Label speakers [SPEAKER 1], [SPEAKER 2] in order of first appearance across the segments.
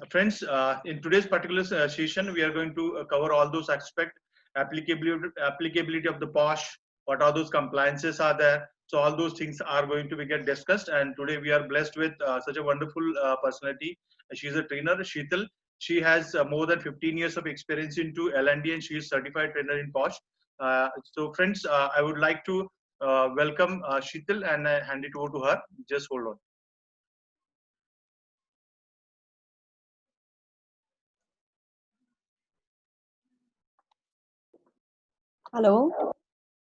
[SPEAKER 1] Friends, in today's particular session, we are going to cover all those aspects, applicability of the POSH, what are those compliances are there. So all those things are going to be get discussed. And today we are blessed with such a wonderful personality. She's a trainer, Sheetal. She has more than 15 years of experience into L&D, and she is certified trainer in POSH. So friends, I would like to welcome Sheetal and hand it over to her. Just hold on.
[SPEAKER 2] Hello.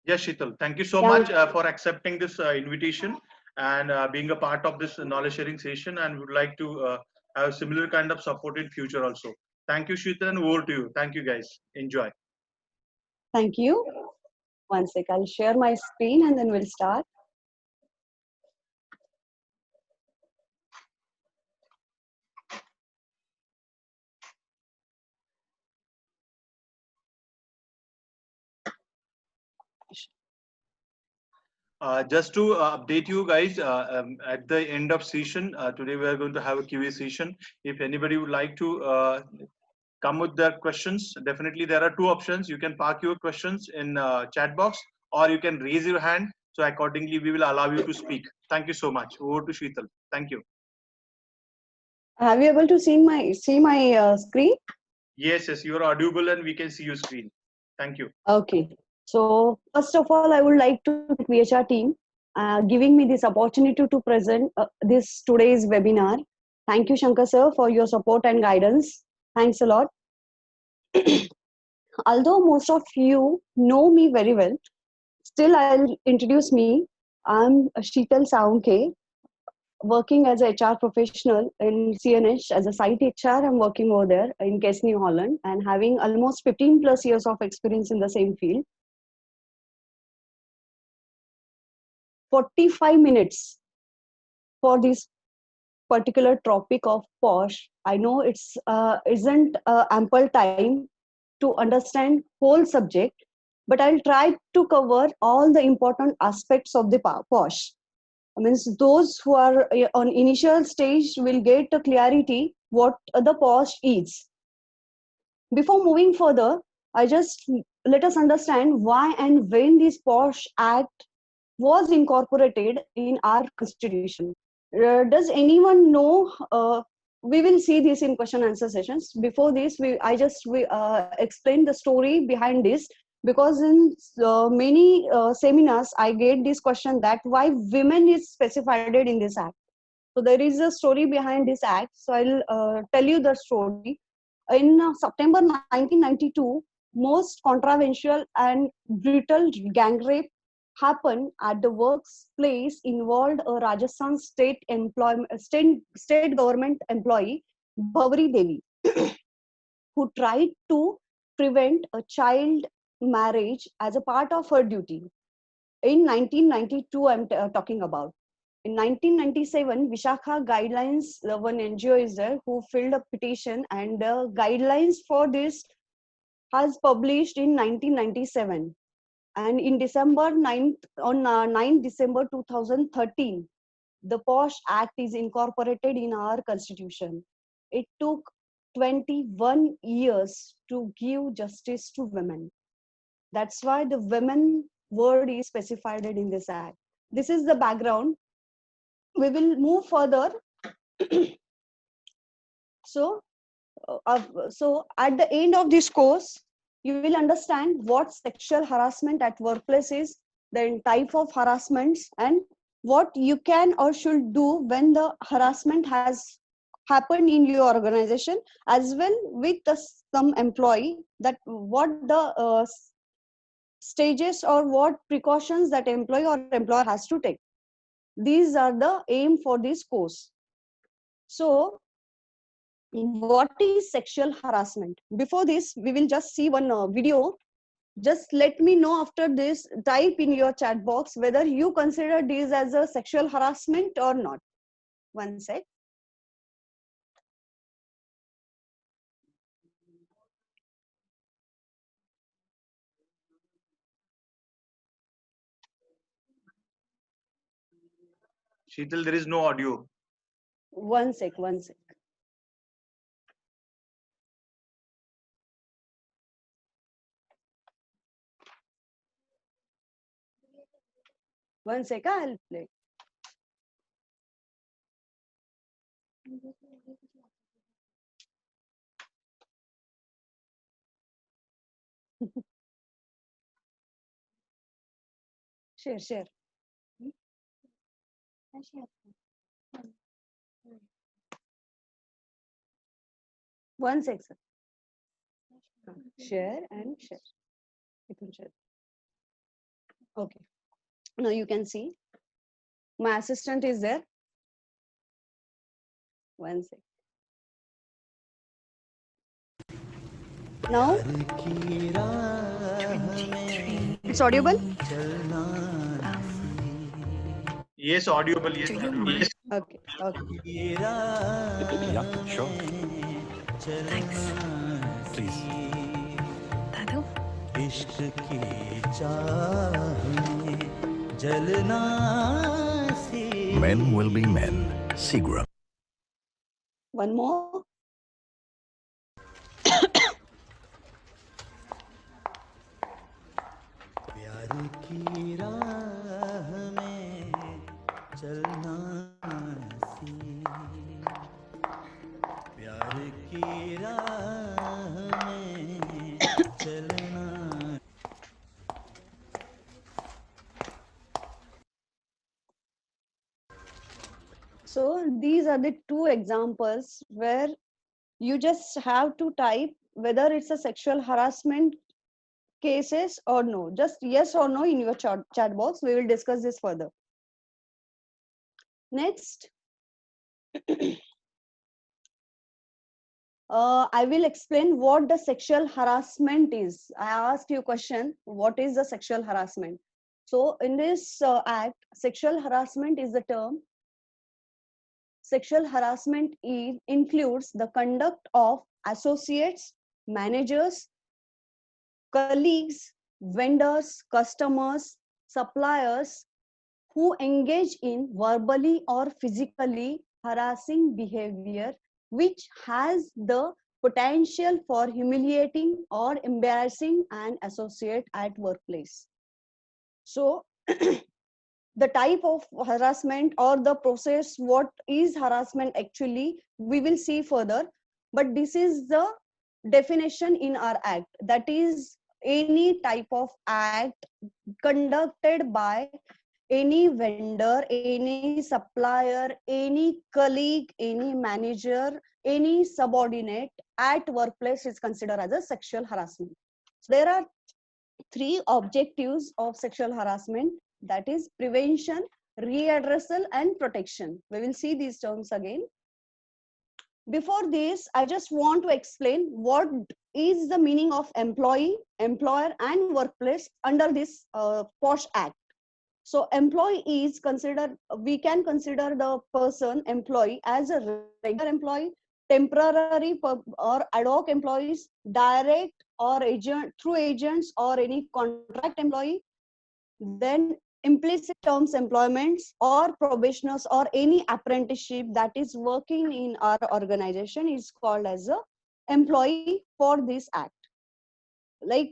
[SPEAKER 1] Yes, Sheetal, thank you so
[SPEAKER 2] Yeah,
[SPEAKER 1] much for accepting this invitation and being a part of this knowledge sharing session, and would like to have similar kind of support in future also. Thank you, Sheetal, and over to you. Thank you, guys. Enjoy.
[SPEAKER 2] thank you. One sec, I'll share my screen and then we'll start.
[SPEAKER 1] Just to update you guys, at the end of session, today we are going to have a QA session. If anybody would like to come with their questions, definitely there are two options. You can park your questions in chat box, or you can raise your hand. So accordingly, we will allow you to speak. Thank you so much. Over to Sheetal. Thank you.
[SPEAKER 2] Have you able to see my screen?
[SPEAKER 1] Yes, yes, you are audible and we can see your screen. Thank you.
[SPEAKER 2] Okay. So first of all, I would like to thank VHR team giving me this opportunity to present this today's webinar. Thank you, Shankar sir, for your support and guidance. Thanks a lot. Although most of you know me very well, still I'll introduce me. I'm Sheetal Saunke, working as a HR professional in CNH as a site HR. I'm working over there in Kesney, Holland, and having almost 15 plus years of experience in the same field. 45 minutes for this particular topic of POSH. I know it's isn't ample time to understand whole subject, but I'll try to cover all the important aspects of the POSH. Means those who are on initial stage will get a clarity what the POSH is. Before moving further, I just let us understand why and when this POSH Act was incorporated in our constitution. Does anyone know? We will see this in question answer sessions. Before this, I just explain the story behind this, because in many seminars I get this question that why women is specified in this act. So there is a story behind this act. So I'll tell you the story. In September 1992, most controversial and brutal gang rape happened at the workplace involved a Rajasthan state government employee, Bhavri Devi, who tried to prevent a child marriage as a part of her duty. In 1992, I'm talking about. In 1997, Vishakha Guidelines, one NGO is there who filled a petition, and the guidelines for this has published in 1997. And in December 9th, on 9 December 2013, the POSH Act is incorporated in our constitution. It took 21 years to give justice to women. That's why the women word is specified in this act. This is the background. We will move further. So, so at the end of this course, you will understand what sexual harassment at workplace is, the type of harassments, and what you can or should do when the harassment has happened in your organization, as well with some employee, that what the stages or what precautions that employee or employer has to take. These are the aim for this course. So what is sexual harassment? Before this, we will just see one video. Just let me know after this, type in your chat box whether you consider this as a sexual harassment or not. One sec.
[SPEAKER 1] Sheetal, there is no audio.
[SPEAKER 2] One sec. 1 second, I'll play. Share. 1 second. Share and share. You can share. Okay. Now you can see my assistant is there. 1 second. Now it's audible.
[SPEAKER 1] Yes, audible. Yes, audible. Yes.
[SPEAKER 2] Okay.
[SPEAKER 3] Yeah, sure. Thanks. Please. Dadu? इश्क की चाह में जलना सी Men will be men. Seagram.
[SPEAKER 2] One more.
[SPEAKER 3] प्यार की राह में चलना सी प्यार की राह में चलना.
[SPEAKER 2] So these are the two examples where you just have to type whether it's a sexual harassment cases or no. Just yes or no in your chat box. We will discuss this further. Next. I will explain what the sexual harassment is. I asked you a question, what is the sexual harassment? So in this act, sexual harassment is the term. Sexual harassment includes the conduct of associates, managers, colleagues, vendors, customers, suppliers who engage in verbally or physically harassing behavior which has the potential for humiliating or embarrassing an associate at workplace. So the type of harassment or the process, what is harassment actually, we will see further, but this is the definition in our act, that is any type of act conducted by any vendor, any supplier, any colleague, any manager, any subordinate at workplace is considered as a sexual harassment. So there are three objectives of sexual harassment, that is prevention, readdressal and protection. We will see these terms again. Before this, I just want to explain what is the meaning of employee, employer and workplace under this POSH Act. So employee is considered, we can consider the person employee as a regular employee, temporary or ad hoc employees, direct or agent through agents or any contract employee, then implicit terms employments or probationers or any apprenticeship that is working in our organization is called as a employee for this act. Like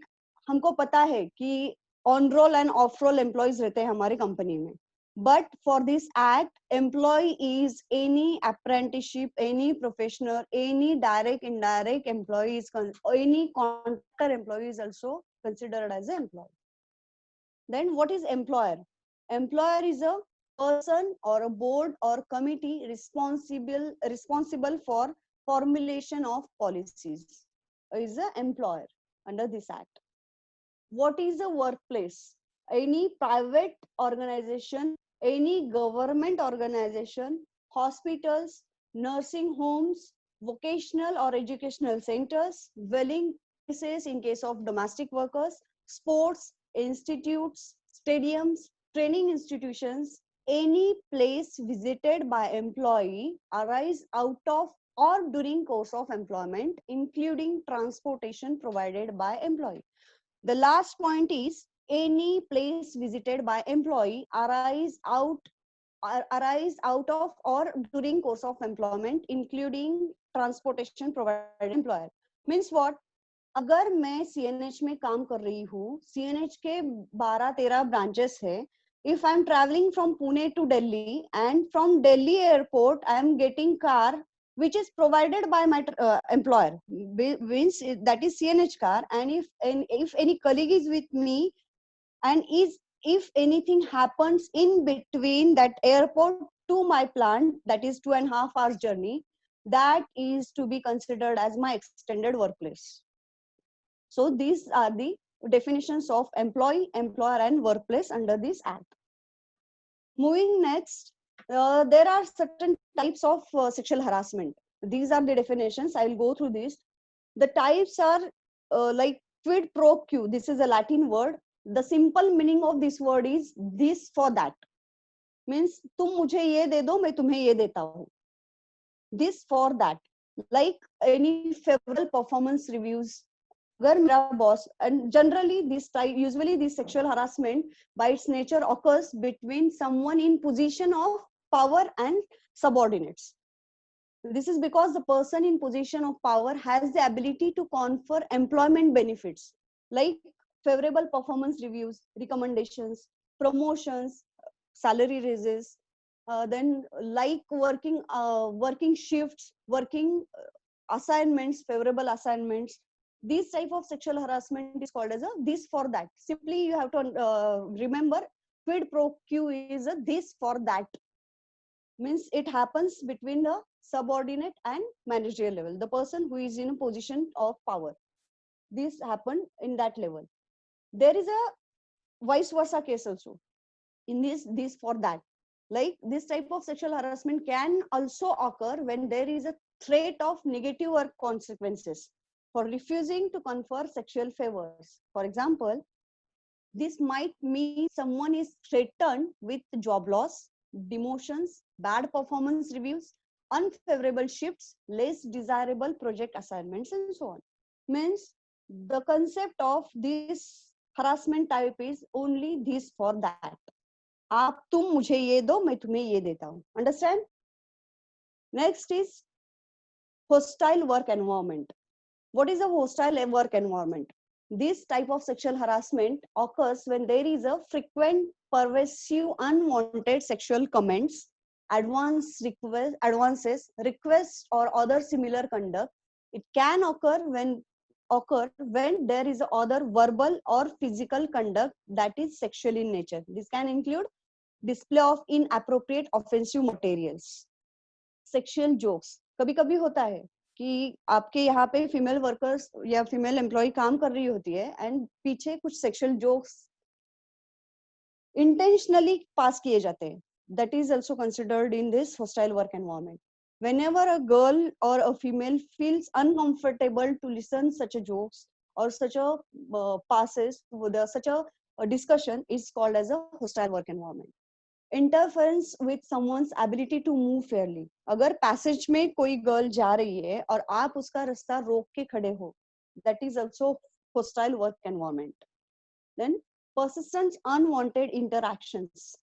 [SPEAKER 2] हमको पता है कि on roll and off roll employees रहते हैं हमारी company में, but for this act, employee is any apprenticeship, any professional, any direct, indirect employees, any contractor employee is also considered as an employee. Then what is employer? Employer is a person or a board or committee responsible for formulation of policies, is an employer under this act. What is a workplace? Any private organization, any government organization, hospitals, nursing homes, vocational or educational centers, dwelling places in case of domestic workers, sports, institutes, stadiums, training institutions, any place visited by employee arise out of or during course of employment, including transportation provided by employee. The last point is any place visited by employee arise out of or during course of employment, including transportation provided employer. Means what? अगर मैं CNH में काम कर रही हूँ, CNH के 12-13 branches है, if I'm traveling from Pune to Delhi, and from Delhi airport I'm getting car which is provided by my employer, means that is CNH car, and if any colleague is with me, and if anything happens in between that airport to my plant, that is 2.5 hours journey, that is to be considered as my extended workplace. So these are the definitions of employee, employer, and workplace under this act. Moving next, there are certain types of sexual harassment. These are the definitions. I will go through these. The types are like quid pro quo. This is a Latin word. The simple meaning of this word is this for that. Means तुम मुझे ये दे दो, मैं तुम्हें ये देता हूँ. This for that. Like any favorable performance reviews. अगर मेरा boss, and generally this type, usually this sexual harassment by its nature occurs between someone in position of power and subordinates. This is because the person in position of power has the ability to confer employment benefits like favorable performance reviews, recommendations, promotions, salary raises, then like working shifts, working assignments, favorable assignments. This type of sexual harassment is called as a this for that. Simply you have to remember quid pro quo is a this for that. Means it happens between the subordinate and managerial level, the person who is in a position of power. This happened in that level. There is a vice versa case also in this for that. Like this type of sexual harassment can also occur when there is a threat of negative work consequences for refusing to confer sexual favors. For example, this might mean someone is threatened with job loss, demotions, bad performance reviews, unfavorable shifts, less desirable project assignments, and so on. Means the concept of this harassment type is only this for that. आप तुम मुझे ये दो, मैं तुम्हें ये देता हूँ. Understand? Next is hostile work environment. What is a hostile work environment? This type of sexual harassment occurs when there is a frequent, pervasive, unwanted sexual comments, advances, requests, or other similar conduct. It can occur when there is other verbal or physical conduct that is sexual in nature. This can include display of inappropriate offensive materials, sexual jokes. कभी कभी होता है कि आपके यहाँ पे female workers या female employ काम कर रही होती है एंड पीछे कुछ सेक्सुअल जोक्स इंटेंशनली पास किए जाते हैं. That is also considered in this hostile work environment. Whenever a girl or a female feels uncomfortable to listen such a jokes or such a passes with such a discussion is called as a hostile work environment. Interference with someone's ability to move fairly. अगर passage में कोई girl जा रही है और आप उसका रास्ता रोक के खड़े हो, that is also hostile work environment. Then persistent unwanted interactions.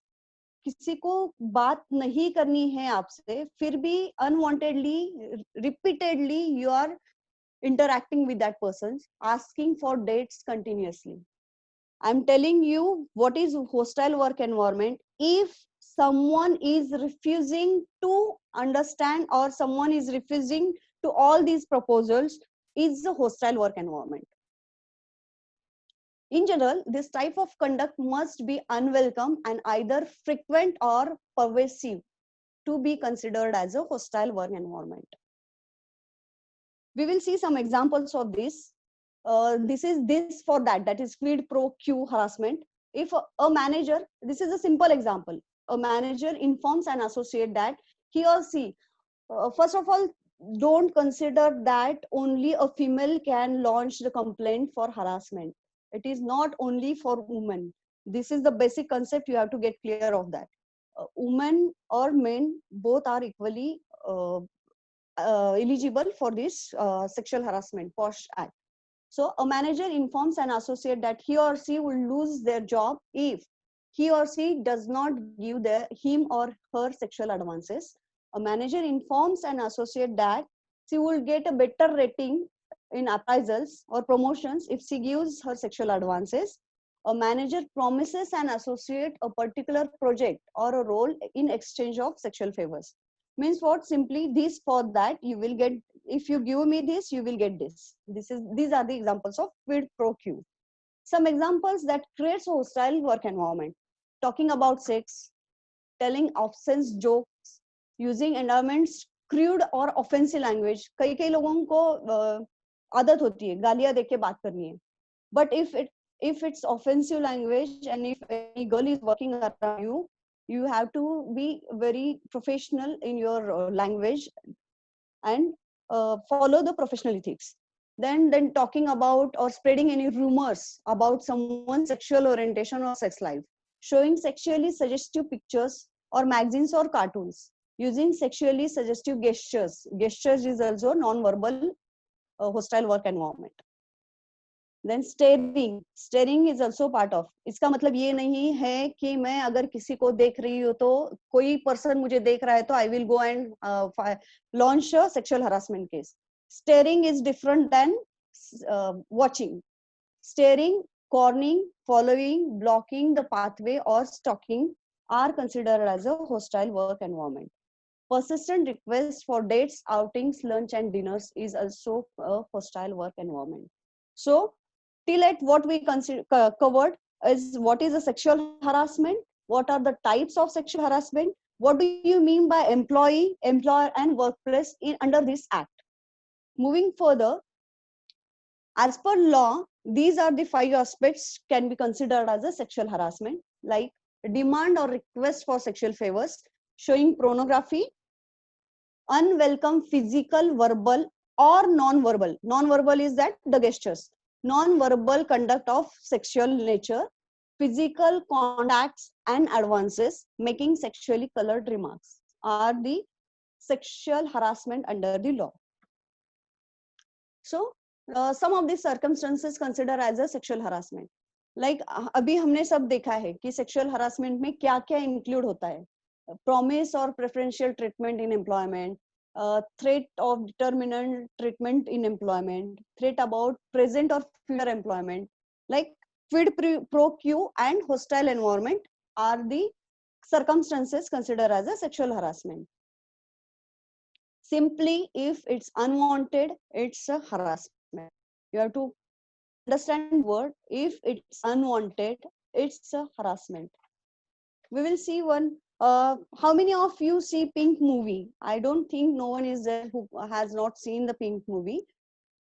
[SPEAKER 2] किसी को बात नहीं करनी है आपसे, फिर भी unwantedly, repeatedly you are interacting with that person, asking for dates continuously. I'm telling you what is hostile work environment. If someone is refusing to understand or someone is refusing to all these proposals, is a hostile work environment. In general, this type of conduct must be unwelcome and either frequent or pervasive to be considered as a hostile work environment. We will see some examples of this. This is this for that, that is quid pro quo harassment. If a manager, this is a simple example, a manager informs an associate that he or she, first of all, don't consider that only a female can launch the complaint for harassment. It is not only for women. This is the basic concept, you have to get clear of that. Women or men, both are equally eligible for this sexual harassment, POSH Act. So a manager informs an associate that he or she will lose their job if he or she does not give him or her sexual advances. A manager informs an associate that she will get a better rating in appraisals or promotions if she gives her sexual advances. a manager promises an associate a particular project or a role in exchange of sexual favors. Means what? Simply this for that you will get, if you give me this you will get this. These are the examples of quid pro quo. Some examples that creates a hostile work environment: talking about sex, telling offense jokes, using environments crude or offensive language. कई कई लोगों को आदत होती है गालियां देके बात करनी है, but if it's offensive language and if any girl is working around you, you have to be very professional in your language and follow the professional ethics. Then talking about or spreading any rumors about someone's sexual orientation or sex life, showing sexually suggestive pictures or magazines or cartoons, using sexually suggestive gestures is also non-verbal hostile work environment. Then staring is also part of. इसका मतलब ये नहीं है कि मैं अगर किसी को देख रही हूँ तो कोई पर्सन मुझे देख रहा है तो I will go and launch a sexual harassment case. Staring is different than watching. Staring, cornering, following, blocking the pathway or stalking are considered as a hostile work environment. Persistent requests for dates, outings, lunch and dinners is also a hostile work environment. So till at what we covered is what is a sexual harassment, what are the types of sexual harassment, what do you mean by employee, employer and workplace under this act. Moving further, as per law, these are the 5 aspects can be considered as a sexual harassment, like demand or request for sexual favors, showing pornography, unwelcome physical, verbal or non-verbal. Non-verbal is that the gestures. Non-verbal conduct of sexual nature, physical contacts and advances, making sexually colored remarks are the sexual harassment under the law. So some of these circumstances considered as a sexual harassment. Like अभी हमने सब देखा है कि sexual harassment में क्या क्या include होता है. Promise or preferential treatment in employment, threat of determinant treatment in employment, threat about present or future employment, like quid pro quo and hostile environment are the circumstances considered as a sexual harassment. Simply, if it's unwanted, it's a harassment. You have to understand the word. If it's unwanted, it's a harassment. We will see one. How many of you see Pink movie? I don't think no one is there who has not seen the Pink movie.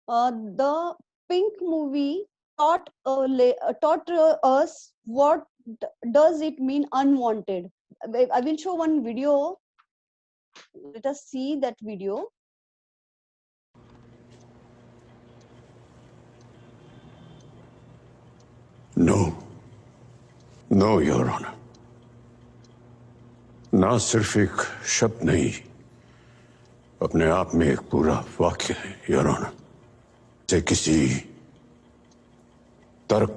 [SPEAKER 2] The Pink movie taught us what does it mean unwanted. I will show one video. Let us see that video.
[SPEAKER 4] No, Your Honor. ना सिर्फ एक शब्द नहीं, अपने आप में एक पूरा वाक्य है, योर ऑनर। से किसी तर्क,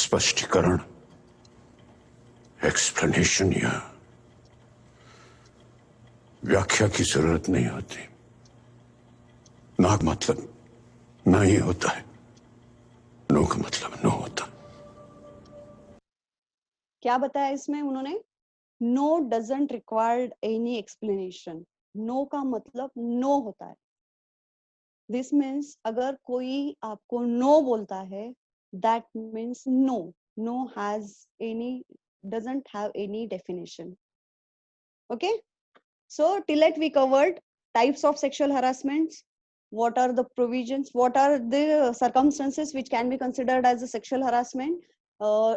[SPEAKER 4] स्पष्टीकरण, एक्सप्लेनेशन या व्याख्या की जरूरत नहीं होती। ना का मतलब ना ही होता है, नो का मतलब नो होता है।
[SPEAKER 2] क्या बताया इसमें उन्होंने? No doesn't required any explanation. No का मतलब नो होता है। दिस मीन्स अगर कोई आपको नो बोलता है, that means no. No has any, doesn't have any definition. Okay, so till it we covered types of sexual harassments, what are the provisions, what are the circumstances which can be considered as a sexual harassment,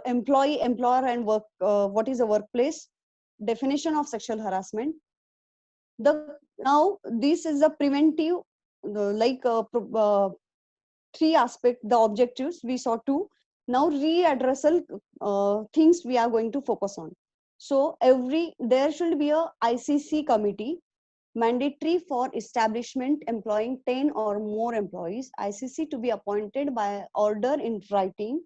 [SPEAKER 2] employee, employer and work, what is a workplace, definition of sexual harassment. Now this is a preventive, three aspect, the objectives we saw two. Now readdressal things we are going to focus on. So there should be a ICC committee mandatory for establishment employing 10 or more employees, ICC to be appointed by order in writing.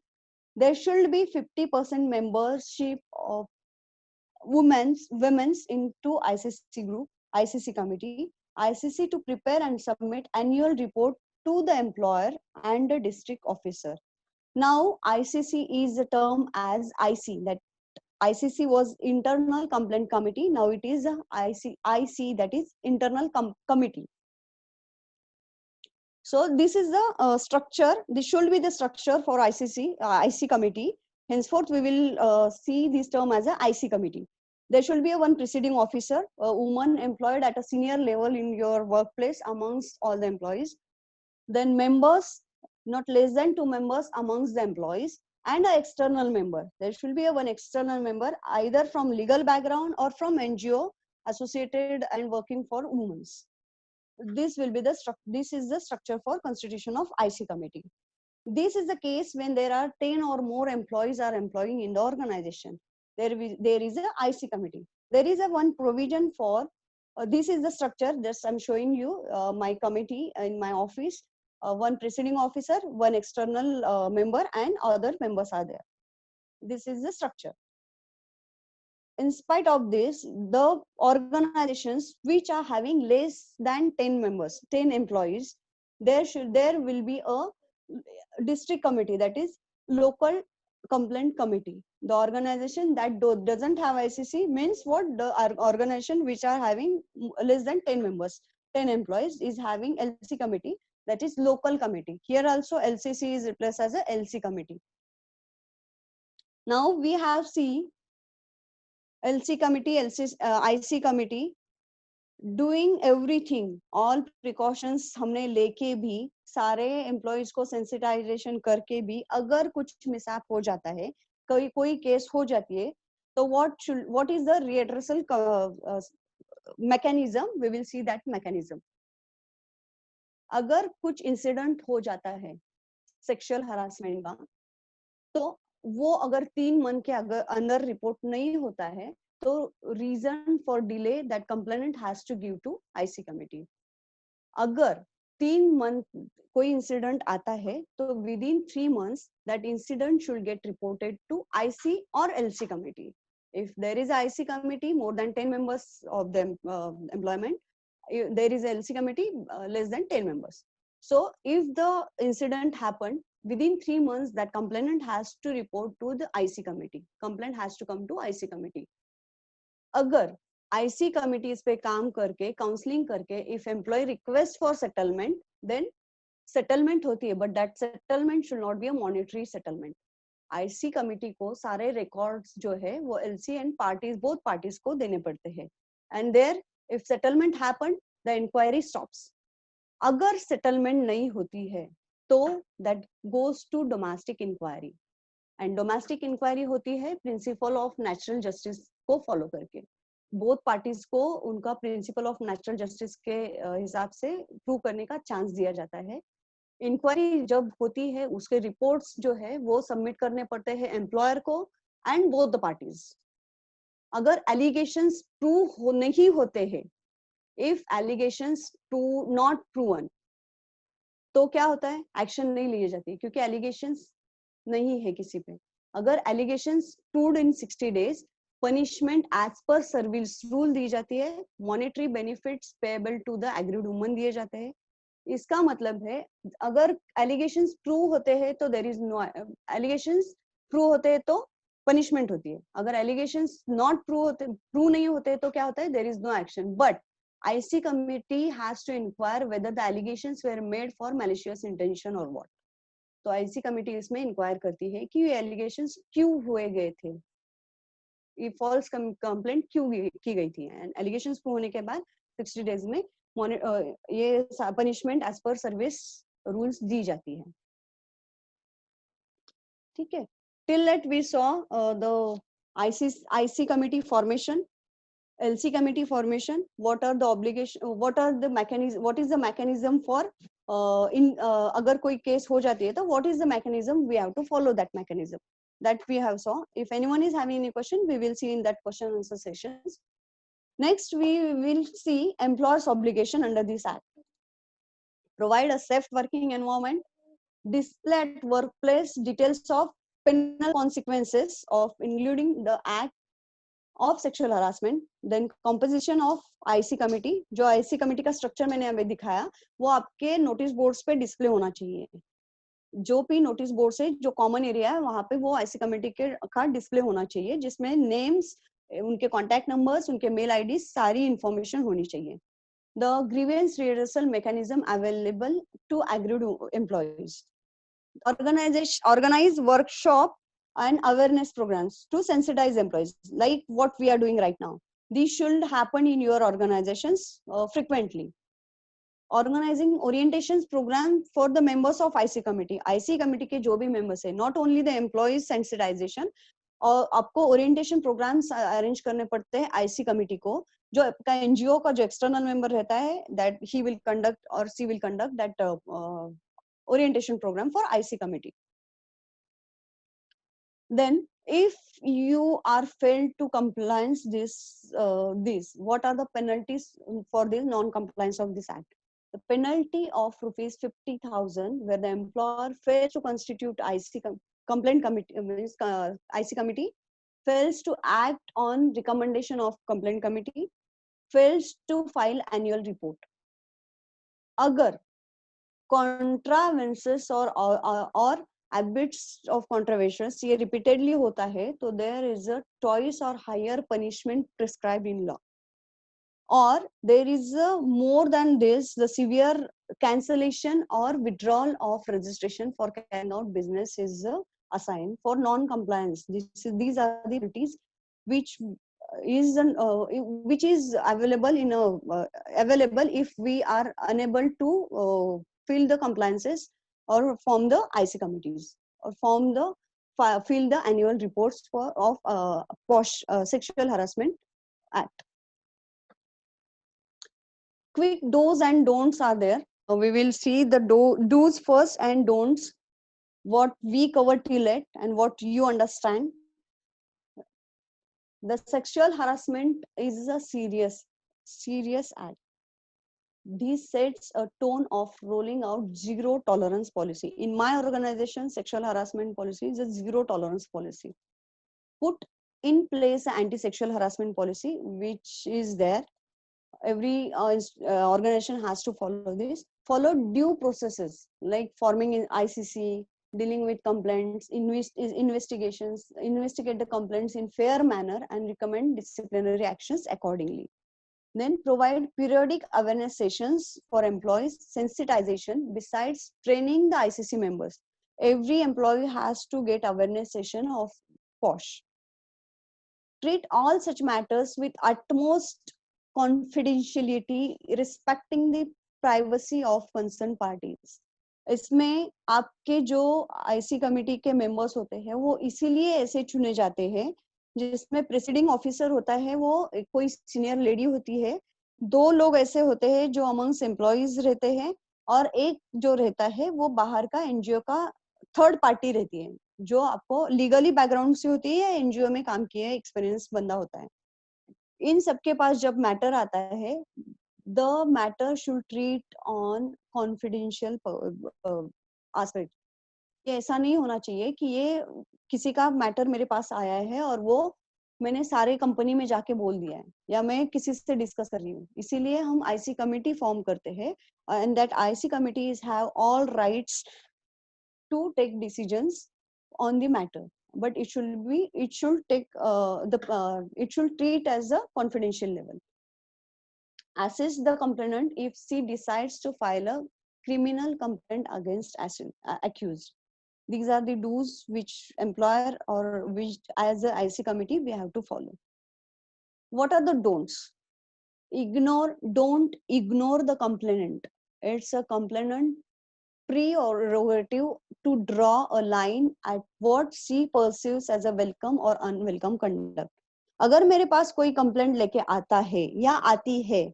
[SPEAKER 2] There should be 50% membership of women's into ICC group, ICC committee, ICC to prepare and submit annual report to the employer and the district officer. Now ICC is the term as IC, that ICC was Internal Complaint Committee. Now it is a IC, that is Internal Committee. So this is the structure. This should be the structure for IC committee. Henceforth, we will see this term as a IC committee. There should be one presiding officer, a woman employed at a senior level in your workplace amongst all the employees. Then members, not less than 2 members amongst the employees, and an external member. There should be one external member, either from legal background or from NGO associated and working for women. This will be this is the structure for constitution of IC committee. This is the case when there are 10 or more employees are employing in the organization. There is a IC committee. There is a one provision for this is the structure. Just I'm showing you my committee in my office. One presiding officer, one external member, and other members are there. This is the structure. In spite of this, the organizations which are having less than 10 members, 10 employees, there will be a district committee, that is local complaint committee. The organization that doesn't have ICC means what? The organization which are having less than 10 members, 10 employees is having LC committee, that is local committee. Here also LCC is replaced as a LC committee. Now we have seen LC committee, IC committee doing everything, all precautions हमने लेके भी, सारे employees को sensitization करके भी, अगर कुछ mishap हो जाता है, कोई केस हो जाती है, तो what is the redressal mechanism? We will see that mechanism. अगर कुछ इंसिडेंट हो जाता है सेक्सुअल हरासमेंट का, तो वो अगर 3 मंथ के अंदर रिपोर्ट नहीं होता है, तो reason for delay that complainant has to give to IC committee. अगर 3 मंथ कोई इंसिडेंट आता है, तो within 3 months that incident should get reported to IC और LC committee. If there is IC committee more than 10 members of the employment, there is a LC committee less than 10 members. So if the incident happened within 3 months, that complainant has to report to the IC committee. Complaint has to come to IC committee. अगर IC committee इस पे काम करके counselling करके if employee request for settlement, then settlement होती है, but that settlement should not be a monetary settlement. IC committee को सारे records जो है वो LC and parties, both parties को देने पड़ते हैं. And there, if settlement happened, the inquiry stops. अगर settlement नहीं होती है, तो that goes to domestic inquiry. And domestic inquiry होती है principle of natural justice को follow करके. Both parties को उनका principle of natural justice के हिसाब से prove करने का chance दिया जाता है. इंक्वायरी जब होती है, उसके रिपोर्ट्स जो है वो सबमिट करने पड़ते हैं एम्प्लॉयर को एंड बोथ द पार्टीज. अगर एलिगेशंस प्रूव नहीं होते हैं, इफ एलिगेशंस नॉट प्रूवन, तो क्या होता है? एक्शन नहीं ली जाती, क्योंकि एलिगेशंस नहीं है किसी पे. अगर allegations proved in 60 days, punishment as per service rule दी जाती है. Monetary benefits payable to the aggrieved woman दिए जाते हैं. इसका मतलब है अगर एलिगेशंस प्रूव होते हैं तो there is no, allegations prove होते हैं तो पनिशमेंट होती है. अगर एलिगेशंस नॉट प्रूव नहीं होते तो क्या होता है? There is no action. But IC committee has to inquire whether the allegations were made for malicious intention और व्हाट. तो आईसी कमिटी इसमें इंक्वायर करती है कि ये एलिगेशंस क्यों हुए गए थे, ये फॉल्स कंप्लेंट क्यों की गई थी. एंड एलिगेशंस प्रूव होने के बाद 60 days में ये punishment as per service rules दी जाती है. ठीक है. Till that we saw the IC committee formation, LC committee formation, what are the obligation, what are the mechanism, what is the mechanism for अगर कोई केस हो जाती है तो what is the mechanism we have to follow. That mechanism that we have saw. If anyone is having any question, we will see in that question and answer sessions. Next, we will see employer's obligation under this act. Provide a safe working environment, display at workplace details of penal consequences of including the act of sexual harassment. Then composition of IC committee. जो IC committee का structure मैंने अभी दिखाया, वो आपके notice boards पे display होना चाहिए. जो भी नोटिस बोर्ड से जो कॉमन एरिया है वहां पे वो आईसी कमेटी के का डिस्प्ले होना चाहिए, जिसमें नेम्स, उनके कॉन्टैक्ट नंबर्स, उनके मेल आईडी, सारी इंफॉर्मेशन होनी चाहिए. The grievance redressal mechanism available to aggrieved employees. Organize workshop and awareness programs to sensitize employees, like what we are doing right now. These should happen in your organizations frequently. Organizing orientations program for the members of IC committee. IC committee के जो भी members है, not only the employees sensitization, और आपको orientation programmes arrange करने पड़ते हैं IC committee को, जो आपका एनजीओ का जो एक्सटर्नल मेंबर रहता है, दैट ही विल कंडक्ट और she will conduct that orientation program for IC committee. Then if you are failed to compliance this what are the penalties for the non compliance of this act? The penalty of rupees 50,000 where the employer fails to constitute IC complaint committee, means IC committee, fails to act on recommendation of complaint committee, fails to file annual report. अगर contraventions or habits of contraventions ये repeatedly होता है, तो there is a twice or higher punishment prescribed in law. Or there is more than this, the severe cancellation or withdrawal of registration for carrying out business is assigned for non-compliance. These are the penalties which is available if we are unable to fill the compliances or form the IC committees or fill the annual reports of POSH, Sexual Harassment Act. Quick do's and don'ts are there. We will see the do's first and don'ts, what we cover till it and what you understand. The sexual harassment is a serious act. This sets a tone of rolling out zero tolerance policy. In my organization, sexual harassment policy is a zero tolerance policy. Put in place an anti-sexual harassment policy, which is there. Every organization has to follow this. Follow due processes like forming an ICC, dealing with complaints, investigations, investigate the complaints in fair manner and recommend disciplinary actions accordingly. Then provide periodic awareness sessions for employees, sensitization besides training the ICC members. Every employee has to get awareness session of POSH. Treat all such matters with utmost confidentiality, respecting the privacy of concerned parties. इसमें आपके जो IC committee के members होते हैं वो इसीलिए ऐसे चुने जाते हैं, जिसमें प्रेसिडिंग ऑफिसर होता है वो कोई सीनियर लेडी होती है, 2 लोग ऐसे होते हैं जो अमंग्स एम्प्लॉइज रहते हैं, और एक जो रहता है वो बाहर का एनजीओ का थर्ड पार्टी रहती है, जो आपको लीगली बैकग्राउंड से होती है, एनजीओ में काम किया एक्सपीरियंस बंदा होता है. इन सबके पास जब मैटर आता है, the matter should treat on confidential aspect. ये ऐसा नहीं होना चाहिए कि ये किसी का मैटर मेरे पास आया है और वो मैंने सारे कंपनी में जाके बोल दिया है या मैं किसी से डिस्कस कर रही हूँ. इसीलिए हम आईसी कमिटी फॉर्म करते हैं, and that IC committees have all rights to take decisions on the matter, but it should treat as a confidential level. Assess the complainant if she decides to file a criminal complaint against accused. These are the do's which employer or which as a IC committee we have to follow. What are the don'ts? Don't ignore the complainant. It's a complainant prerogative to draw a line at what she perceives as a welcome or unwelcome conduct. अगर मेरे पास कोई complaint लेके आता है या आती है,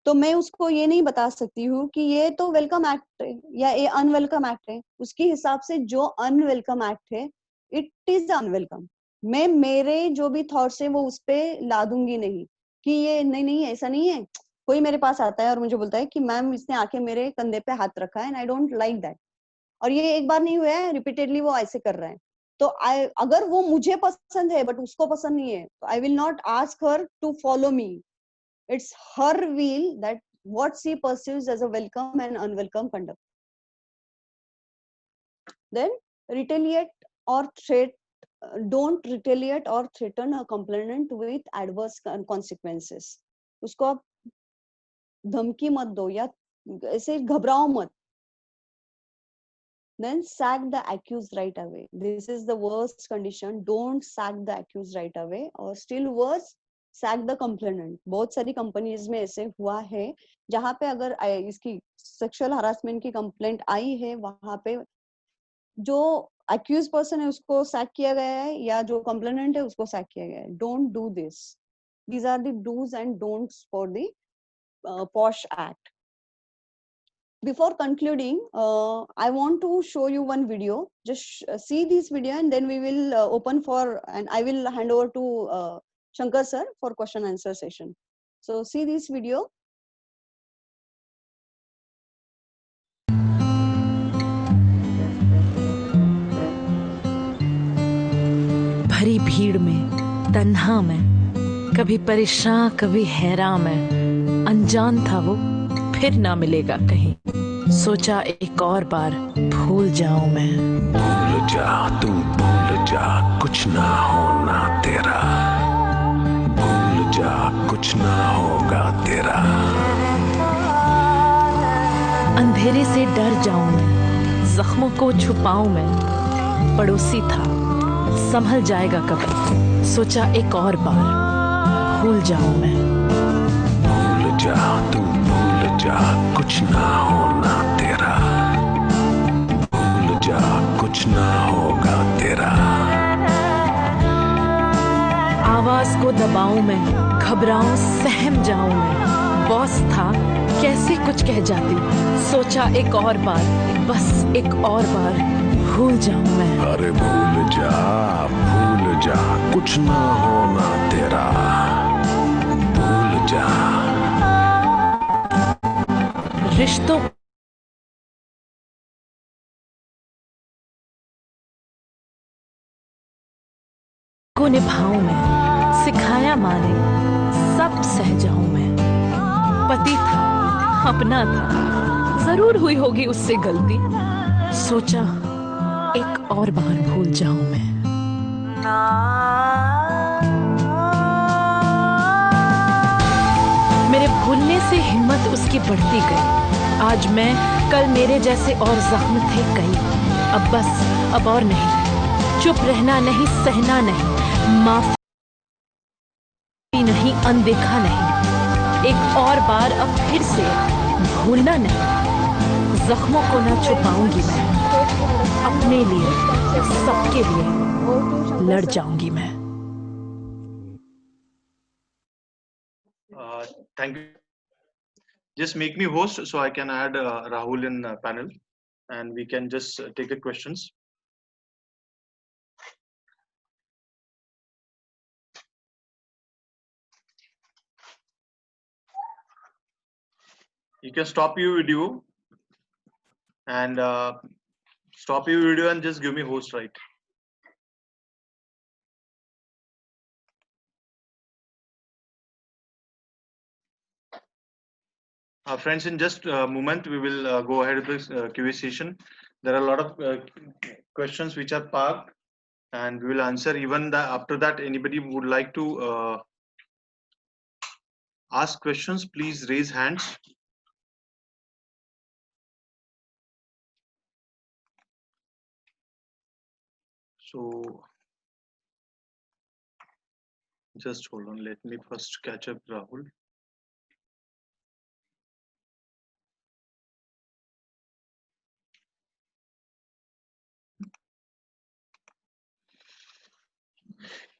[SPEAKER 2] तो मैं उसको ये नहीं बता सकती हूँ कि ये तो वेलकम एक्ट है या ये अनवेलकम एक्ट है. उसके हिसाब से जो अनवेलकम एक्ट है, इट इज अनवेलकम. मैं मेरे जो भी थॉट्स है वो उस पर ला दूंगी नहीं कि ये नहीं ऐसा नहीं है. कोई मेरे पास आता है और मुझे बोलता है कि मैम इसने आके मेरे कंधे पे हाथ रखा है and I don't like that, और ये एक बार नहीं हुआ है, रिपीटेडली वो ऐसे कर रहा है, तो अगर वो मुझे पसंद है बट उसको पसंद नहीं है, तो I will not ask her to follow me. It's her will that what she perceives as a welcome and unwelcome conduct. then retaliate or threat, don't retaliate or threaten a complainant with adverse consequences. उसको आप धमकी मत दो या ऐसे घबराओ मत. Then sack the accused right away. This is the worst condition. Don't sack the accused right away, or still worse, sack the complainant. बहुत सारी कंपनीज में ऐसे हुआ है जहाँ पे अगर इसकी सेक्सुअल हरासमेंट की कंप्लेंट आई है, वहां पे जो अक्यूज पर्सन है उसको सैक किया गया है या जो कंप्लेनेंट है उसको सैक किया गया है. Don't do this. These are the do's and don'ts for the POSH Act. Before concluding, I want to show you one video. Just see this video and then we will open for, and I will hand over to Shankar sir for question answer session. So see this video.
[SPEAKER 5] भरी भीड़ में तन्हा मैं, कभी परेशान कभी हैरान मैं, अनजान था वो फिर ना मिलेगा कहीं, सोचा एक और बार भूल जाऊं मैं.
[SPEAKER 4] भूल जा तू भूल जा कुछ ना होना तेरा, भूल जा कुछ ना होगा तेरा.
[SPEAKER 5] अंधेरे से डर जाऊं मैं, जख्मों को छुपाऊं मैं, पड़ोसी था संभल जाएगा कभी, सोचा एक और बार भूल जाऊं मैं.
[SPEAKER 4] भूल जा तू भूल जा कुछ ना होना तेरा, भूल जा कुछ ना होगा तेरा.
[SPEAKER 5] आवाज को दबाऊं मैं, घबराऊं सहम जाऊं मैं, बॉस था कैसे कुछ कह जाती, सोचा एक और बार, बस एक और बार भूल जाऊं मैं.
[SPEAKER 4] अरे भूल जा कुछ ना होना तेरा, भूल जा.
[SPEAKER 5] रिश्तों को निभाऊं मैं, सिखाया माँ ने सब सह जाऊं मैं. पति था अपना था, जरूर हुई होगी उससे गलती, सोचा एक और बार भूल जाऊं मैं. मेरे भूलने से हिम्मत उसकी बढ़ती गई, आज मैं कल मेरे जैसे और जख्म थे कई. अब बस अब और नहीं, चुप रहना नहीं, सहना नहीं, माफी नहीं, अनदेखा नहीं, एक और बार अब फिर से भूलना नहीं. जख्मों को ना छुपाऊंगी मैं, अपने लिए सबके लिए लड़ जाऊंगी मैं.
[SPEAKER 1] Thank you. Just make me host so I can add Rahul in panel, and we can just take the questions. You can stop your video and just give me host, right? Friends, in just a moment, we will go ahead with this QA session. There are a lot of questions which are parked, and we will answer. Even after that, anybody would like to ask questions, please raise hands. So, just hold on. Let me first catch up Rahul.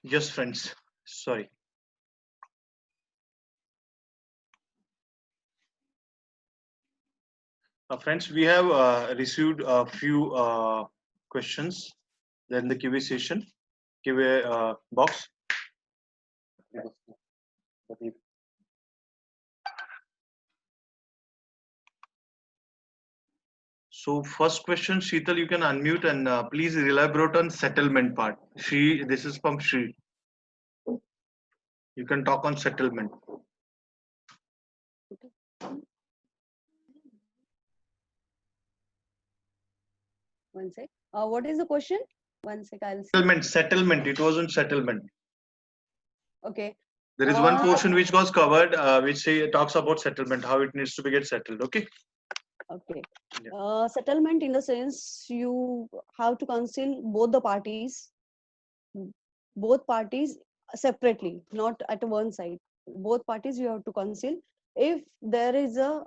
[SPEAKER 1] Yes, friends. Sorry. Friends, we have received a few questions in the QA session, QA box. So first question, Sheetal, you can unmute and please elaborate on settlement part. This is from Shri. You can talk on settlement.
[SPEAKER 2] One sec. What is the question? One sec, I'll see.
[SPEAKER 1] Settlement. It wasn't settlement.
[SPEAKER 2] Okay.
[SPEAKER 1] There is one
[SPEAKER 2] Uh,
[SPEAKER 1] portion which was covered, which talks about settlement, how it needs to be get settled. Okay.
[SPEAKER 2] Okay.
[SPEAKER 1] Yeah.
[SPEAKER 2] Settlement in the sense you have to concile both parties separately, not at one side. Both parties you have to concile. If there is a,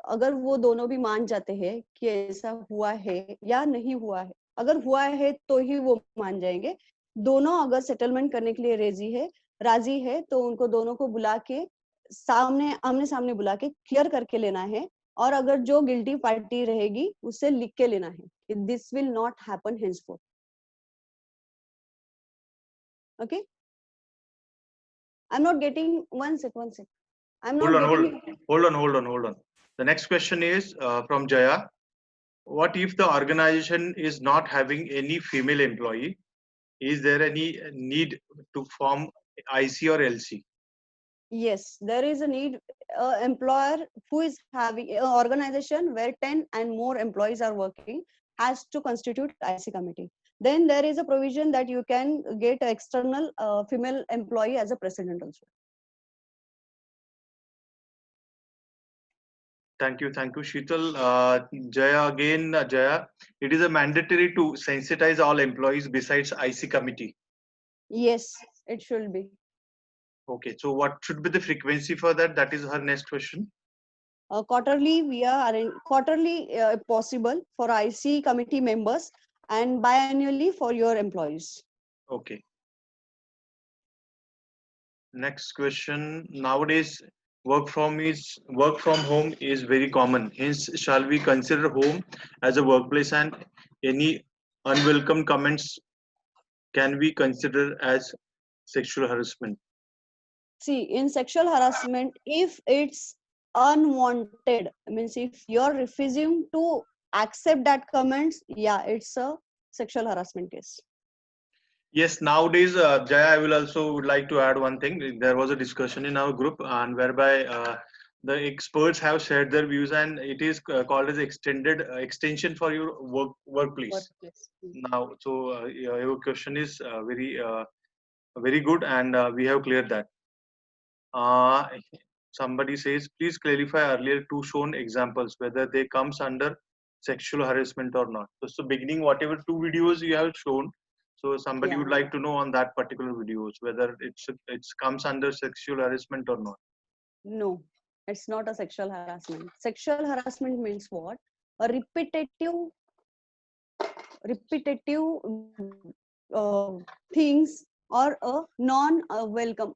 [SPEAKER 2] अगर वो दोनों भी मान जाते हैं कि ऐसा हुआ है या नहीं हुआ है, अगर हुआ है तो ही वो मान जाएंगे. दोनों अगर सेटलमेंट करने के लिए राजी है तो उनको दोनों को बुला के आमने सामने बुला के क्लियर करके लेना है. और अगर जो गिल्टी पार्टी रहेगी उसे लिख के लेना है. This will not happen henceforth. Okay, I'm not getting. One sec. I'm not getting.
[SPEAKER 1] Hold on. The next question is from Jaya. What if the organization is not having any female employee? Is there any need to form IC or LC?
[SPEAKER 2] Yes, there is a need. Employer who is having an organization where 10 and more employees are working has to constitute IC committee. Then there is a provision that you can get an external female employee as a president also.
[SPEAKER 1] Thank you, Sheetal. Jaya, again, Jaya, it is a mandatory to sensitize all employees besides IC committee.
[SPEAKER 2] Yes, it should be.
[SPEAKER 1] Okay, so what should be the frequency for that? That is her next question.
[SPEAKER 2] Quarterly, possible for IC committee members and biannually for your employees.
[SPEAKER 1] Okay. Next question. Nowadays, work from home is very common. Hence, shall we consider home as a workplace, and any unwelcome comments can we consider as sexual harassment?
[SPEAKER 2] See, in sexual harassment, if it's unwanted, means if you're refusing to accept that comments, yeah, it's a sexual harassment case.
[SPEAKER 1] Yes, nowadays, Jaya, I will also would like to add one thing. There was a discussion in our group, and whereby the experts have shared their views, and it is called as extension for your workplace. Now, so your question is very good, and we have cleared that. Somebody says, please clarify earlier two shown examples whether they comes under sexual harassment or not. So beginning, whatever two videos you have shown, so somebody would like to know on that particular videos whether it's comes under sexual harassment or not.
[SPEAKER 2] No, it's not a sexual harassment. Sexual harassment means what? A repetitive things or a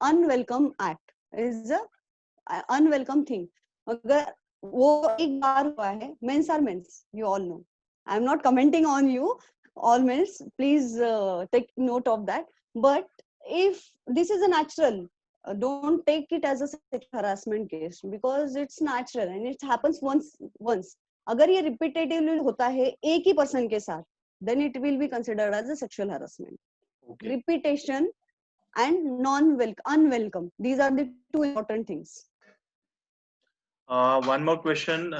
[SPEAKER 2] unwelcome act is a unwelcome thing. अगर वो एक बार हुआ है, men's are men's, you all know. I'm not commenting on you, all men's. Please take note of that. But if this is a natural, don't take it as a sexual harassment case because it's natural and it happens once. अगर ये repetitively होता है एक ही person के साथ, then it will be considered as a sexual harassment. Okay. Repetition and unwelcome. These are the two important things.
[SPEAKER 1] One more question,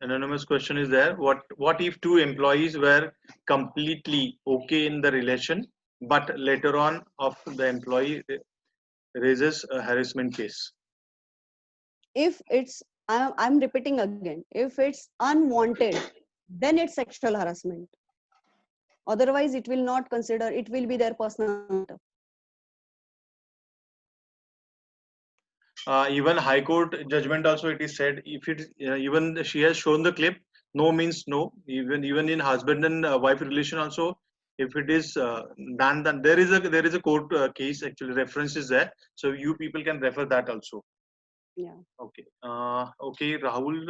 [SPEAKER 1] anonymous question is there. What if two employees were completely okay in the relation, but later on of the employee raises a harassment case?
[SPEAKER 2] If it's, I'm repeating again, if it's unwanted, then it's sexual harassment. Otherwise, it will not consider, it will be their personal matter.
[SPEAKER 1] Even High Court judgment also it is said, if it even she has shown the clip, no means no. Even in husband and wife relation also, if it is done, then there is a court case actually reference is there, so you people can refer that also.
[SPEAKER 2] Yeah.
[SPEAKER 1] Okay. Okay. Rahul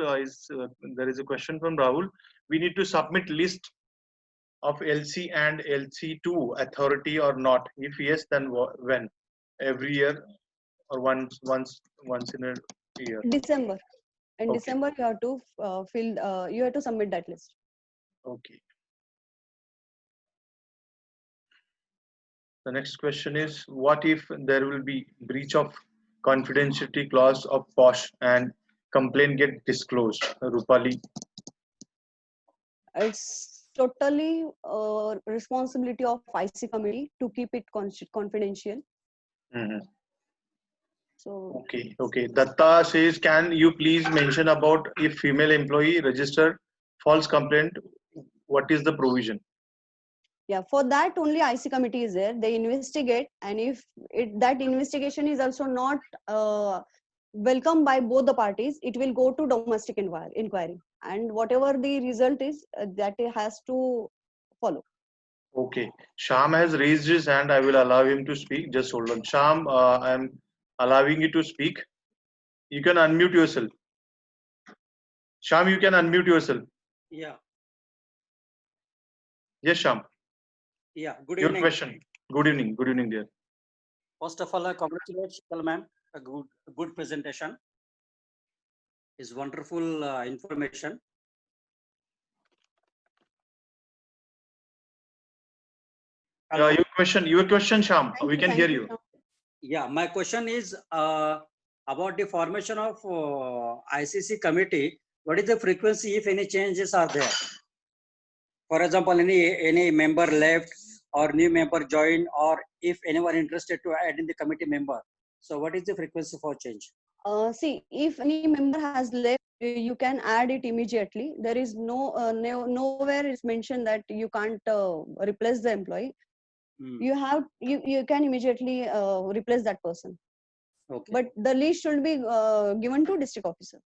[SPEAKER 1] there is a question from Rahul. We need to submit list of LC and LC2 authority or not? If yes, then when? Every year or once in a year?
[SPEAKER 2] December. In
[SPEAKER 1] Okay.
[SPEAKER 2] December, you have to you have to submit that list.
[SPEAKER 1] Okay. The next question is, what if there will be breach of confidentiality clause of POSH and complaint get disclosed? Rupali.
[SPEAKER 2] It's totally responsibility of IC committee to keep it confidential.
[SPEAKER 1] Mhm.
[SPEAKER 2] So
[SPEAKER 1] Okay. Datta says, can you please mention about if female employee registered false complaint, what is the provision?
[SPEAKER 2] yeah, for that only IC committee is there. They investigate, and if that investigation is also not welcomed by both the parties, it will go to domestic inquiry, and whatever the result is, that it has to follow.
[SPEAKER 1] Okay. Sham has raised his hand. I will allow him to speak. Just hold on. Sham, I'm allowing you to speak. You can unmute yourself. Sham, you can unmute yourself.
[SPEAKER 6] Yeah,
[SPEAKER 1] Yes, Sham.
[SPEAKER 6] good
[SPEAKER 1] Your
[SPEAKER 6] evening.
[SPEAKER 1] question. Good evening. Good evening, dear.
[SPEAKER 6] First of all, I congratulate Sheetal ma'am. A good presentation. Is wonderful information. Hello?
[SPEAKER 1] Your question, Sham.
[SPEAKER 2] Thank
[SPEAKER 1] We
[SPEAKER 2] you,
[SPEAKER 1] can
[SPEAKER 2] thank
[SPEAKER 1] hear
[SPEAKER 2] you,
[SPEAKER 1] you.
[SPEAKER 2] Shyam.
[SPEAKER 6] Yeah, my question is about the formation of ICC committee. What is the frequency if any changes are there? For example, any member left or new member joined, or if anyone interested to add in the committee member. So what is the frequency for change?
[SPEAKER 2] See, if any member has left, you can add it immediately. There is nowhere is mentioned that you can't replace the employee.
[SPEAKER 6] Hmm.
[SPEAKER 2] You can immediately replace that person.
[SPEAKER 6] Okay.
[SPEAKER 2] But the list should be given to district officer.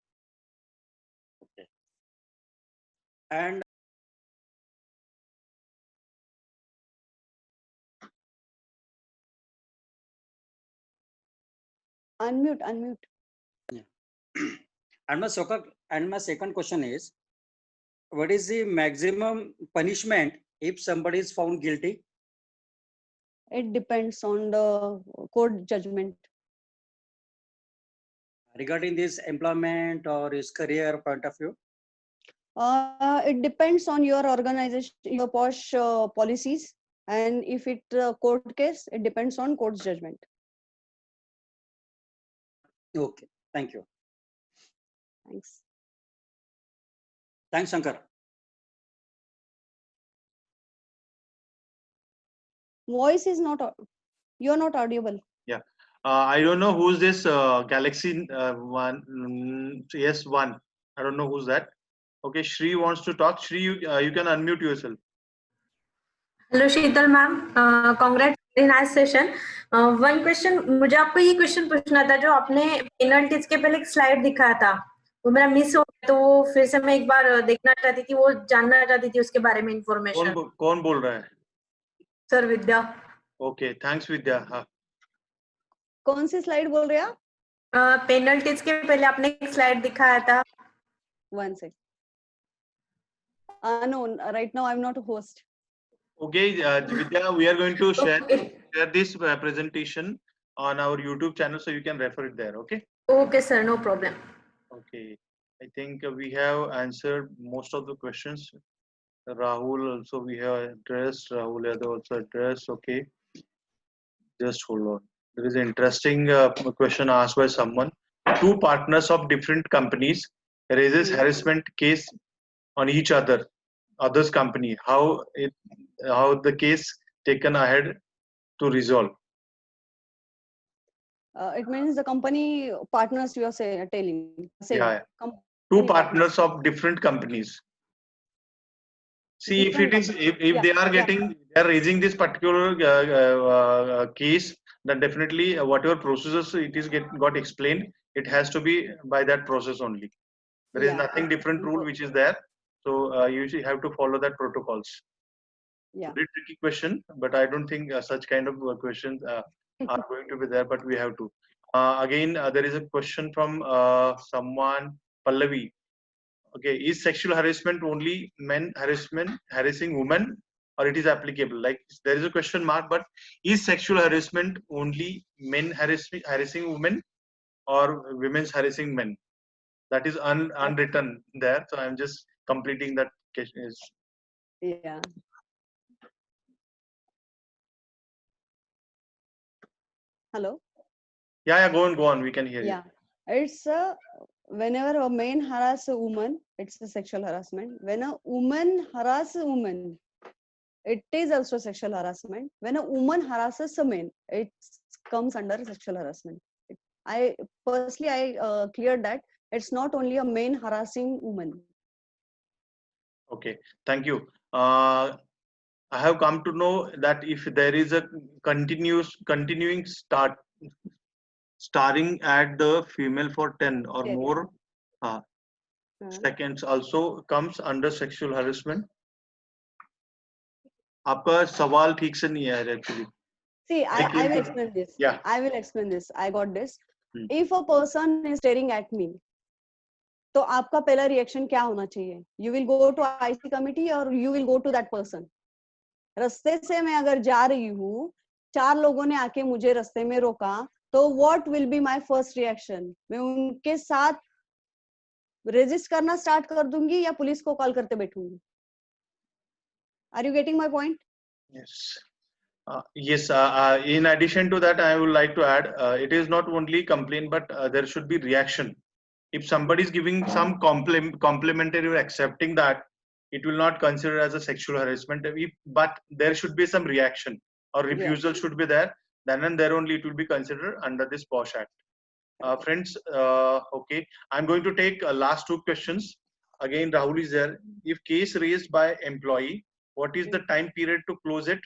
[SPEAKER 6] And
[SPEAKER 2] Unmute.
[SPEAKER 6] and my second question is, what is the maximum punishment if somebody is found guilty?
[SPEAKER 2] It depends on the court judgment.
[SPEAKER 6] Regarding this employment or his career point of view?
[SPEAKER 2] It depends on your organization, your POSH policies, and if it court case, it depends on court's judgment.
[SPEAKER 6] Okay, thank you.
[SPEAKER 2] Thanks.
[SPEAKER 6] Thanks, Shankar.
[SPEAKER 2] Voice is not. You're not audible.
[SPEAKER 1] Yeah. I don't know who's this Galaxy one. Yes, one. I don't know who's that. Okay, Shri wants to talk. Shri, you can unmute yourself.
[SPEAKER 7] Hello Sheetal ma'am, congrats, very nice session. One question, मुझे आपको ये question पूछना था. जो आपने penalties के पहले एक स्लाइड दिखाया था, वो मेरा मिस हो गया, तो वो फिर से मैं एक बार देखना चाहती थी, वो जानना चाहती थी उसके बारे में इंफॉर्मेशन.
[SPEAKER 1] कौन बोल रहा है?
[SPEAKER 7] सर विद्या.
[SPEAKER 1] ओके, थैंक्स विद्या. हाँ.
[SPEAKER 2] कौन सी स्लाइड बोल रहे आप?
[SPEAKER 7] पेनल्टीज के पहले आपने एक स्लाइड दिखाया था.
[SPEAKER 2] One sec. No, right now I'm not a host.
[SPEAKER 1] Okay, Vidya, we are going to share this presentation on our YouTube channel, so you can refer it there. Okay.
[SPEAKER 7] Okay, sir, no problem.
[SPEAKER 1] Okay, I think we have answered most of the questions. Rahul also we have addressed. Rahul Yadav also addressed. Okay, just hold on. There is an interesting question asked by someone. Two partners of different companies raises harassment case on each other's company. How the case taken ahead to resolve?
[SPEAKER 2] It means the company partners you are telling.
[SPEAKER 1] Yeah. Two partners of different companies. See,
[SPEAKER 2] Different
[SPEAKER 1] if they are they are raising this particular case, then definitely whatever processes it is got explained, it has to be by that process only. There is nothing different rule which is there, so you should have to follow that protocols.
[SPEAKER 2] Yeah.
[SPEAKER 1] Very tricky question, but I don't think such kind of questions are going to be there. But we have to. Again, there is a question from someone, Pallavi. Okay, is sexual harassment only men harassing women, or it is applicable? Like there is a question mark, but is sexual harassment only men harassing women, or women's harassing men? That is unwritten there, so I'm just completing that question.
[SPEAKER 2] Yeah. Hello.
[SPEAKER 1] Yeah, go on. We can hear you.
[SPEAKER 2] Yeah, it's whenever a man harass a woman, it's a sexual harassment. When a woman harass a woman, it is also sexual harassment. When a woman harasses a man, it comes under sexual harassment. I firstly, I cleared that it's not only a man harassing woman.
[SPEAKER 1] Okay, thank you. I have come to know that if there is a continuing starring at the female for 10 or
[SPEAKER 2] Yeah.
[SPEAKER 1] more seconds also comes under sexual harassment. आपका सवाल ठीक से नहीं है actually.
[SPEAKER 2] See,
[SPEAKER 1] I
[SPEAKER 2] I
[SPEAKER 1] came
[SPEAKER 2] will
[SPEAKER 1] to-
[SPEAKER 2] explain this.
[SPEAKER 1] Yeah.
[SPEAKER 2] I will explain this. I got this.
[SPEAKER 1] Hmm.
[SPEAKER 2] If a person is staring at me, तो आपका पहला reaction क्या होना चाहिए? You will go to IC committee or you will go to that person. रास्ते से मैं अगर जा रही हूँ, 4 लोगों ने आके मुझे रास्ते में रोका, तो what will be my first reaction? मैं उनके साथ रेजिस्ट करना स्टार्ट कर दूंगी या पुलिस को कॉल करते बैठूंगी? Are you getting my point?
[SPEAKER 1] Yes. Yes. In addition to that, I would like to add, it is not only complaint, but there should be reaction. If somebody is giving some complimentary or accepting that, it will not consider as a sexual harassment. But there should be some reaction or refusal should be there. Then and there only it will be considered under this POSH Act. Friends, okay, I'm going to take last 2 questions. Again, Rahul is there. If case raised by employee, what is the time period to close it?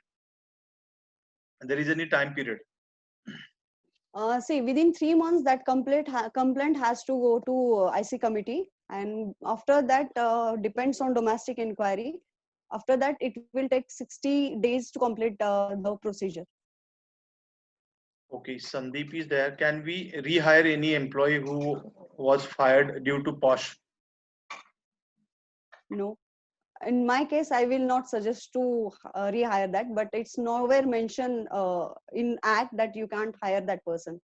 [SPEAKER 1] There is any time period?
[SPEAKER 2] See, within 3 months, that complaint has to go to IC committee, and after that, depends on domestic inquiry. After that, it will take 60 days to complete the procedure.
[SPEAKER 1] Okay, Sandeep is there. Can we rehire any employee who was fired due to POSH?
[SPEAKER 2] No. In my case, I will not suggest to rehire that, but it's nowhere mentioned in Act that you can't hire that person.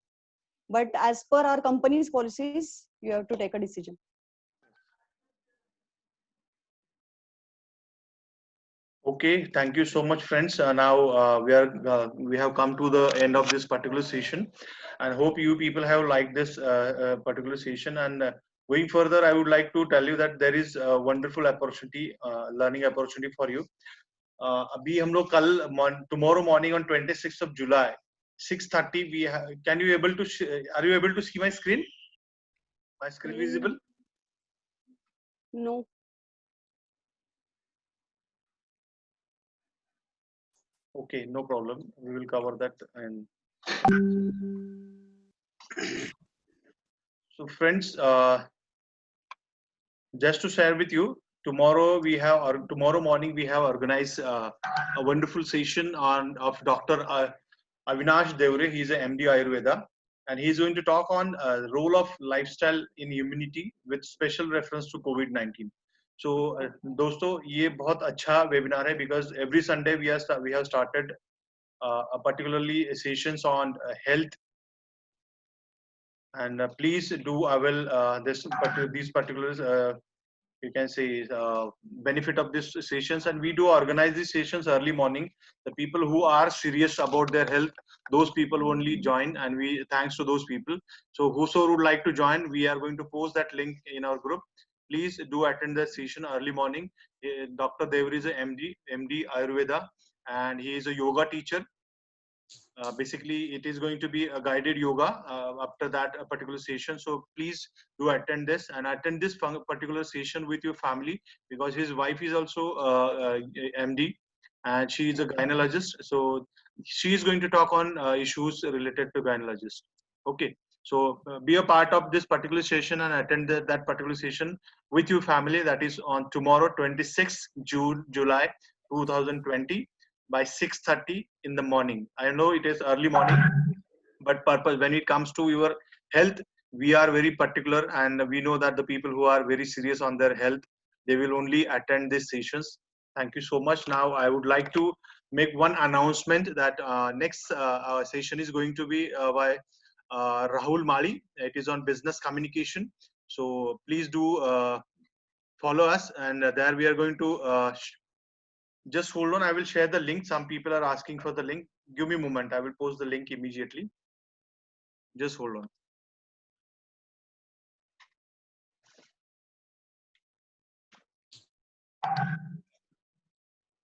[SPEAKER 2] But as per our company's policies, you have to take a decision.
[SPEAKER 1] Okay, thank you so much, friends. Now we have come to the end of this particular session, and hope you people have liked this particular session. And going further, I would like to tell you that there is a wonderful opportunity, learning opportunity for you. अभी हम लोग कल tomorrow morning on 26th of July, 6:30 we have. Can you able to? Are you able to see my screen? My screen visible?
[SPEAKER 2] No.
[SPEAKER 1] Okay, no problem. We will cover that. And so, friends, just to share with you, tomorrow morning we have organized a wonderful session of Dr. Avinash Devre. He is a MD Ayurveda, and he is going to talk on role of lifestyle in immunity with special reference to COVID-19. So, दोस्तों ये बहुत अच्छा webinar है because every Sunday we have started particularly sessions on health, and please do avail these particular you can say benefit of these sessions. And we do organize these sessions early morning. The people who are serious about their health, those people only join, and we thanks to those people. So whoso would like to join, we are going to post that link in our group. Please do attend the session early morning. Dr. Devri is a MD Ayurveda, and he is a yoga teacher. Basically, it is going to be a guided yoga after that particular session. So please do attend this, and attend this particular session with your family, because his wife is also MD, and she is a gynecologist. So she is going to talk on issues related to gynecologist. Okay. So be a part of this particular session and attend that particular session with your family. That is on tomorrow, 26th July 2020. By 6:30 in the morning. I know it is early morning, but when it comes to your health, we are very particular, and we know that the people who are very serious on their health, they will only attend these sessions. Thank you so much. Now I would like to make one announcement that next session is going to be by Rahul Mali. It is on business communication. So please do follow us, and there we are going to just hold on. I will share the link. Some people are asking for the link. Give me a moment. I will post the link immediately. Just hold on.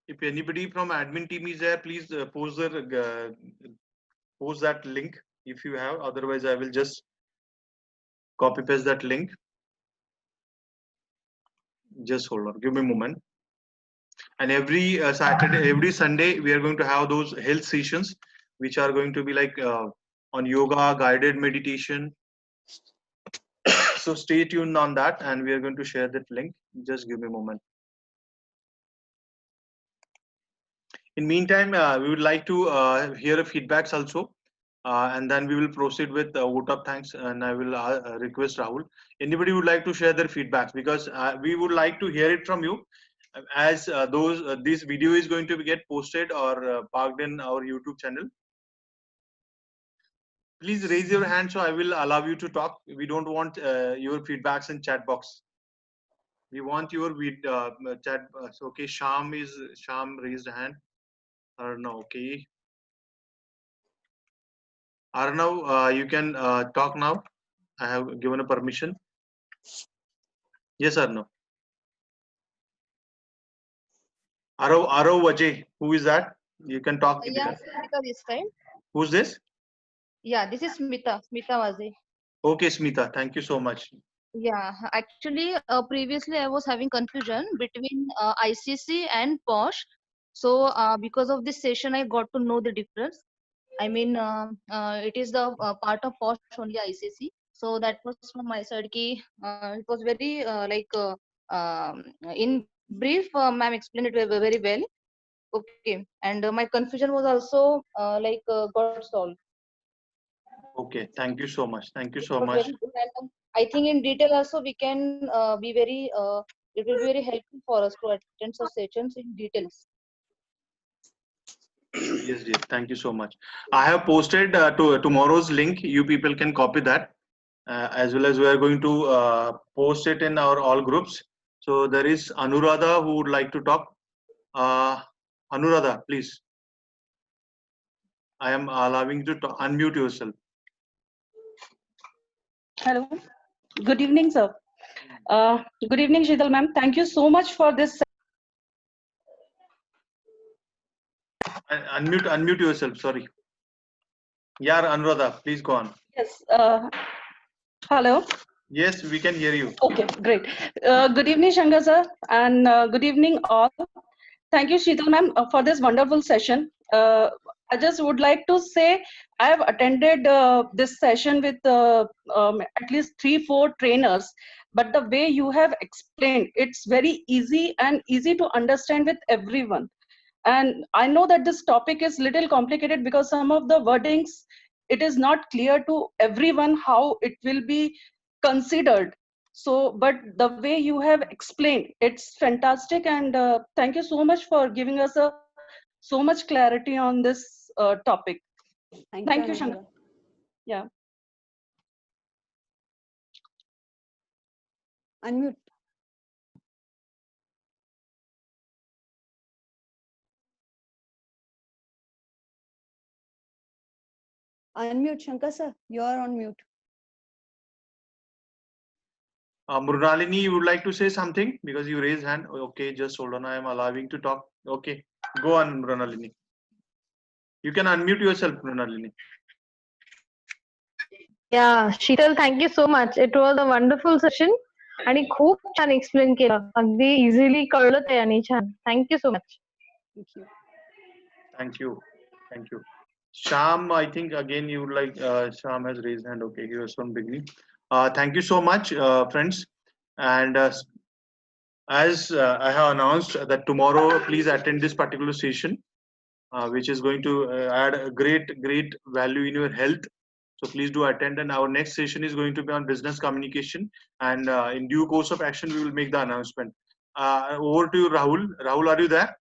[SPEAKER 1] If anybody from admin team is there, please post that link if you have. Otherwise, I will just copy paste that link. Just hold on, give me a moment. And every Saturday, every Sunday, we are going to have those health sessions, which are going to be like on yoga, guided meditation. So stay tuned on that, and we are going to share that link. Just give me a moment. In meantime, we would like to hear feedbacks also, and then we will proceed with vote of thanks. And I will request Rahul. Anybody would like to share their feedbacks, because we would like to hear it from you, as this video is going to get posted or parked in our YouTube channel. Please raise your hand so I will allow you to talk. We don't want your feedbacks in chat box. We want your chat. So, okay, Sham raised a hand. No, okay. Arnav, you can talk now. I have given a permission. Yes, Arnav. Arav Vajay, who is that? You can talk.
[SPEAKER 8] Yeah, Smita this time.
[SPEAKER 1] Who's this?
[SPEAKER 8] Yeah, this is Smita Vaze.
[SPEAKER 1] Okay, Smita, thank you so much.
[SPEAKER 8] Yeah, actually, previously I was having confusion between ICC and POSH. So, because of this session, I got to know the difference. I mean, it is the part of POSH only ICC. So that was from my side. It was very in brief, ma'am explained it very well. Okay, and my confusion was also got solved.
[SPEAKER 1] Okay, thank you so much. Thank you so
[SPEAKER 8] Was
[SPEAKER 1] much.
[SPEAKER 8] very good. And I think in detail also we can be very. It will be very helpful for us to attend such sessions in details.
[SPEAKER 1] Yes, dear. Thank you so much. I have posted to tomorrow's link. You people can copy that, as well as we are going to post it in our all groups. So there is Anuradha who would like to talk. Anuradha, please. I am allowing you to unmute yourself.
[SPEAKER 9] Hello. Good evening, sir. Good evening, Sheetal ma'am. Thank you so much for this.
[SPEAKER 1] Unmute yourself. Sorry. Yeah, Anuradha, please go on.
[SPEAKER 9] Yes. Hello.
[SPEAKER 1] Yes, we can hear you.
[SPEAKER 9] Okay, great. Good evening, Shankar sir, and good evening all. Thank you, Sheetal ma'am, for this wonderful session. I just would like to say I have attended this session with at least 3-4 trainers, but the way you have explained, it's very easy and easy to understand with everyone. And I know that this topic is little complicated because some of the wordings, it is not clear to everyone how it will be considered. So, but the way you have explained, it's fantastic. And thank you so much for giving us so much clarity on this topic. Thank you, Shankar. Yeah.
[SPEAKER 2] Unmute. Unmute, Shankar sir. You are on mute.
[SPEAKER 1] Mrunalini, you would like to say something because you raised hand. Okay, just hold on. I am allowing to talk. Okay, go on, Mrunalini. You can unmute yourself, Mrunalini.
[SPEAKER 10] Yeah, Sheetal, thank you so much. It was a wonderful session आणि खूप छान explain केलं. अगदी easily कळलं ते आणि छान. Thank you so much.
[SPEAKER 2] Thank you.
[SPEAKER 1] Thank you. Thank you. Sham, I think again you would like, Sham has raised hand. Okay, he was from beginning. Thank you so much, friends. And as I have announced that tomorrow, please attend this particular session, which is going to add a great value in your health. So please do attend. And our next session is going to be on business communication. And in due course of action, we will make the announcement. Over to you, Rahul. Rahul, are you there?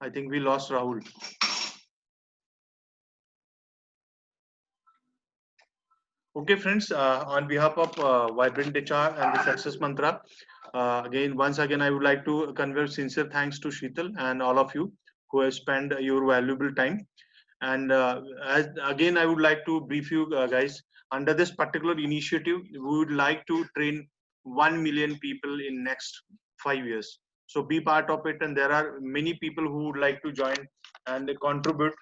[SPEAKER 1] I think we lost Rahul. Okay, friends, on behalf of Vibrant HR and the Success Mantra, once again, I would like to convey sincere thanks to Sheetal and all of you who have spent your valuable time. And as again, I would like to brief you guys. Under this particular initiative, we would like to train 1 million people in next 5 years. So be part of it, and there are many people who would like to join and contribute.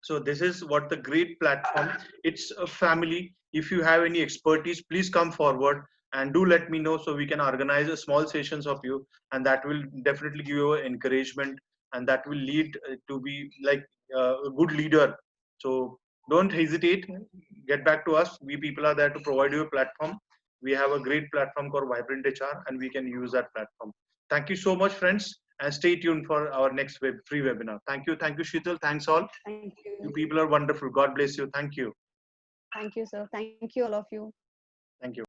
[SPEAKER 1] So this is what the great platform. It's a family. If you have any expertise, please come forward and do let me know so we can organize a small sessions of you, and that will definitely give you encouragement, and that will lead to be like a good leader. So don't hesitate. Get back to us. We people are there to provide you a platform. We have a great platform called Vibrant HR, and we can use that platform. Thank you so much, friends, and stay tuned for our next free webinar. Thank you, Sheetal. Thanks all.
[SPEAKER 2] Thank
[SPEAKER 1] You
[SPEAKER 2] you.
[SPEAKER 1] people are wonderful. God bless you. Thank you.
[SPEAKER 2] Thank you, sir. Thank you, all of you.
[SPEAKER 1] Thank you.